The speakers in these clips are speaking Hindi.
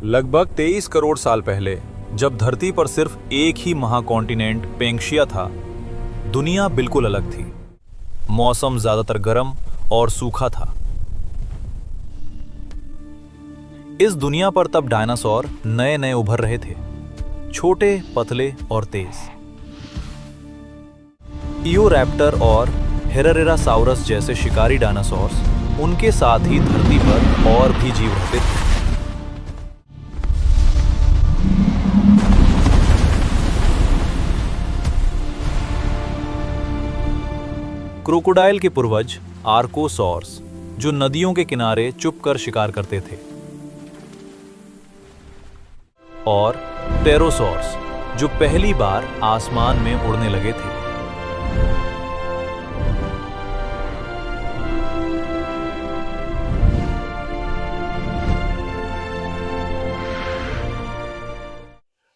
लगभग 23 करोड़ साल पहले जब धरती पर सिर्फ एक ही महाकॉन्टिनेंट पेंगशिया था, दुनिया बिल्कुल अलग थी। मौसम ज्यादातर गर्म और सूखा था। इस दुनिया पर तब डायनासोर नए नए उभर रहे थे, छोटे, पतले और तेज। इयोरैप्टर और हेरारेरासाउरस जैसे शिकारी डायनासोर्स उनके साथ ही धरती पर और भी जीव रहते थे। क्रोकोडाइल के पूर्वज आर्कोसॉर्स, जो नदियों के किनारे चुपकर शिकार करते थे, और प्टेरोसॉर्स, जो पहली बार आसमान में उड़ने लगे थे।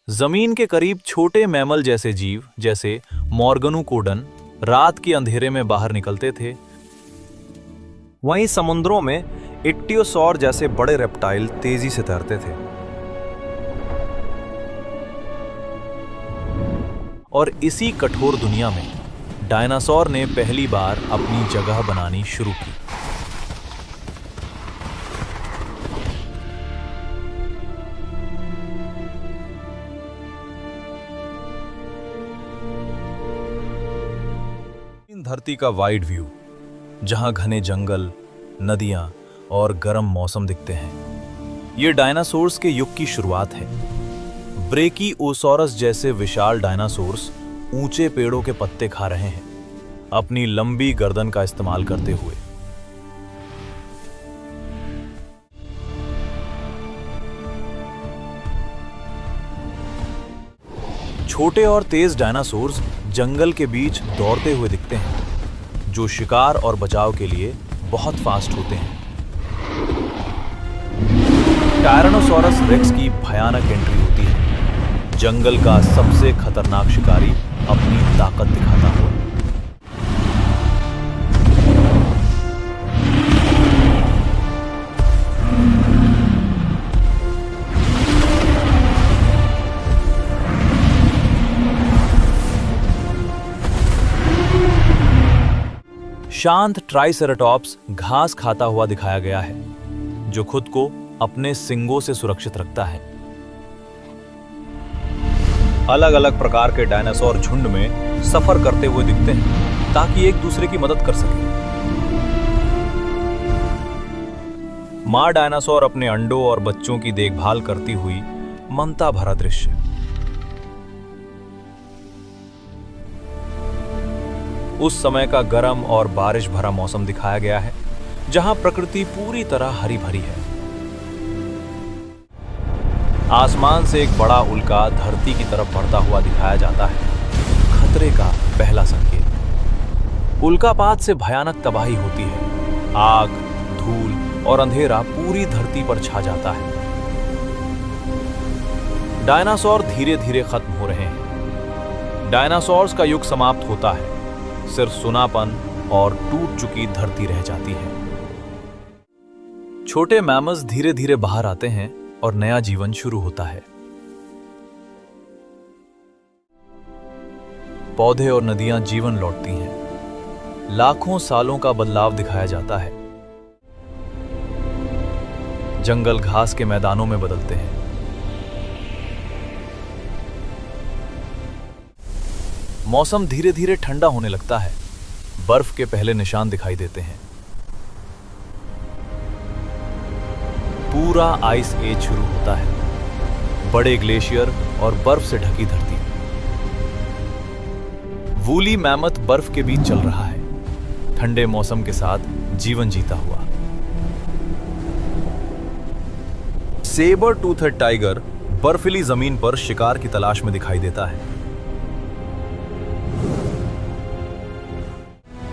जमीन के करीब छोटे मैमल जैसे जीव जैसे मॉर्गनुकोडन रात के अंधेरे में बाहर निकलते थे। वहीं समुद्रों में इक्टियोसॉर जैसे बड़े रेप्टाइल तेजी से तैरते थे। और इसी कठोर दुनिया में डायनासोर ने पहली बार अपनी जगह बनानी शुरू की। धरती का वाइड व्यू, जहां घने जंगल, नदियां और गर्म मौसम दिखते हैं। ये डायनासोर्स के युग की शुरुआत है। ब्रेकियोसॉरस जैसे विशाल डायनासोर्स ऊंचे पेड़ों के पत्ते खा रहे हैं, अपनी लंबी गर्दन का इस्तेमाल करते हुए। छोटे और तेज डायनासोर्स जंगल के बीच दौड़ते हुए दिखते हैं, जो शिकार और बचाव के लिए बहुत फास्ट होते हैं। टायरानोसॉरस रेक्स की भयानक एंट्री होती है, जंगल का सबसे खतरनाक शिकारी अपनी ताकत दिखाता हुआ। शांत ट्राइसेराटॉप्स घास खाता हुआ दिखाया गया है, जो खुद को अपने सींगों से सुरक्षित रखता है। अलग अलग प्रकार के डायनासोर झुंड में सफर करते हुए दिखते हैं, ताकि एक दूसरे की मदद कर सके। मां डायनासोर अपने अंडों और बच्चों की देखभाल करती हुई ममता भरा दृश्य। उस समय का गर्म और बारिश भरा मौसम दिखाया गया है, जहां प्रकृति पूरी तरह हरी भरी है। आसमान से एक बड़ा उल्का धरती की तरफ बढ़ता हुआ दिखाया जाता है, खतरे का पहला संकेत। उल्कापात से भयानक तबाही होती है। आग, धूल और अंधेरा पूरी धरती पर छा जाता है। डायनासोर धीरे धीरे खत्म हो रहे हैं। डायनासोर्स का युग समाप्त होता है। सिर्फ सुनापन और टूट चुकी धरती रह जाती है। छोटे मैमल्स धीरे धीरे बाहर आते हैं और नया जीवन शुरू होता है। पौधे और नदियां जीवन लौटती हैं। लाखों सालों का बदलाव दिखाया जाता है। जंगल घास के मैदानों में बदलते हैं। मौसम धीरे धीरे ठंडा होने लगता है। बर्फ के पहले निशान दिखाई देते हैं। पूरा आइस एज शुरू होता है। बड़े ग्लेशियर और बर्फ से ढकी धरती। वूली मैमथ बर्फ के बीच चल रहा है, ठंडे मौसम के साथ जीवन जीता हुआ। सेबर टूथेड टाइगर बर्फीली जमीन पर शिकार की तलाश में दिखाई देता है।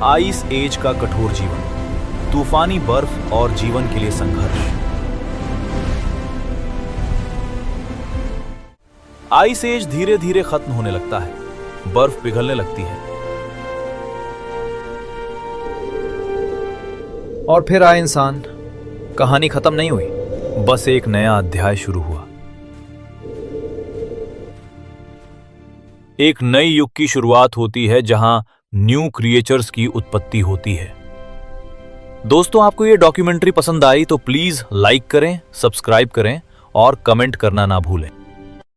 आइस एज का कठोर जीवन, तूफानी बर्फ और जीवन के लिए संघर्ष। आइस एज धीरे धीरे खत्म होने लगता है। बर्फ पिघलने लगती है। और फिर आए इंसान। कहानी खत्म नहीं हुई। बस एक नया अध्याय शुरू हुआ। एक नई युग की शुरुआत होती है जहां न्यू क्रिएचर्स की उत्पत्ति होती है। दोस्तों, आपको ये डॉक्यूमेंट्री पसंद आई तो प्लीज लाइक करें, सब्सक्राइब करें और कमेंट करना ना भूलें।